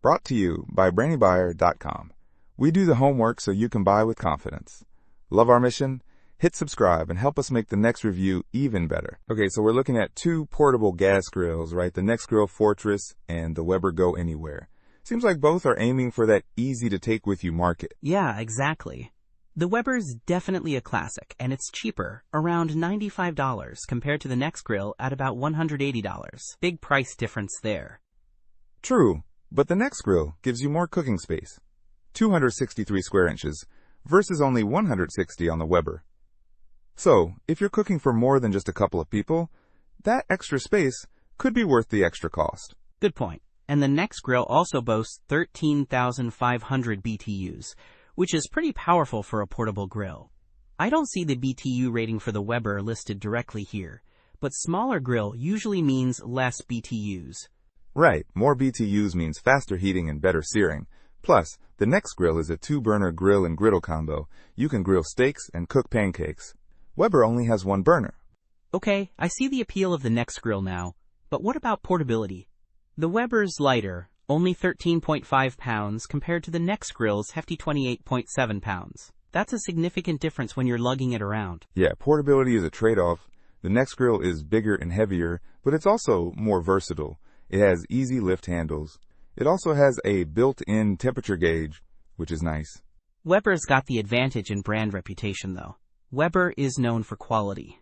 Brought to you by BrainyBuyer.com. We do the homework so you can buy with confidence. Love our mission? Hit subscribe and help us make the next review even better. Okay, so we're looking at two portable gas grills, right? The Nexgrill Fortress and the Weber Go Anywhere. Seems like both are aiming for that easy-to-take-with-you market. Yeah, exactly. The Weber's definitely a classic, and it's cheaper, around $95 compared to the Nexgrill at about $180. Big price difference there. True, but the Nexgrill gives you more cooking space, 263 square inches, versus only 160 on the Weber. So, if you're cooking for more than just a couple of people, that extra space could be worth the extra cost. Good point. And the Nexgrill also boasts 13,500 BTUs, which is pretty powerful for a portable grill. I don't see the BTU rating for the Weber listed directly here, but smaller grill usually means less BTUs. Right, more BTUs means faster heating and better searing. Plus, the Nexgrill is a 2-burner grill and griddle combo. You can grill steaks and cook pancakes. Weber only has 1 burner. Okay, I see the appeal of the Nexgrill now, but what about portability? The Weber's lighter, only 13.5 pounds compared to the Nexgrill's hefty 28.7 pounds. That's a significant difference when you're lugging it around. Yeah, portability is a trade-off. The Nexgrill is bigger and heavier, but it's also more versatile. It has easy lift handles. It also has a built-in temperature gauge, which is nice. Weber's got the advantage in brand reputation, though. Weber is known for quality.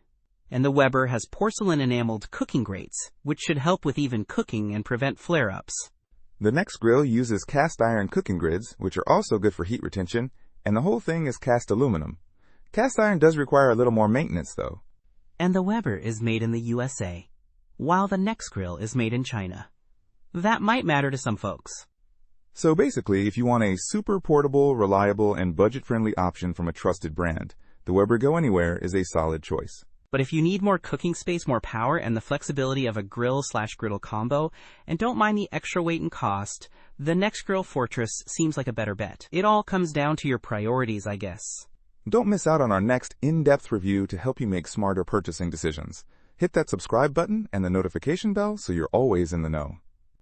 And the Weber has porcelain-enameled cooking grates, which should help with even cooking and prevent flare-ups. The Nexgrill uses cast-iron cooking grids, which are also good for heat retention, and the whole thing is cast aluminum. Cast iron does require a little more maintenance, though. And the Weber is made in the USA, while the Nexgrill is made in China. That might matter to some folks. So basically, if you want a super portable, reliable, and budget-friendly option from a trusted brand, the Weber Go Anywhere is a solid choice. But if you need more cooking space, more power, and the flexibility of a grill/griddle combo, and don't mind the extra weight and cost, the Nexgrill Fortress seems like a better bet. It all comes down to your priorities, I guess. Don't miss out on our next in-depth review to help you make smarter purchasing decisions. Hit that subscribe button and the notification bell so you're always in the know.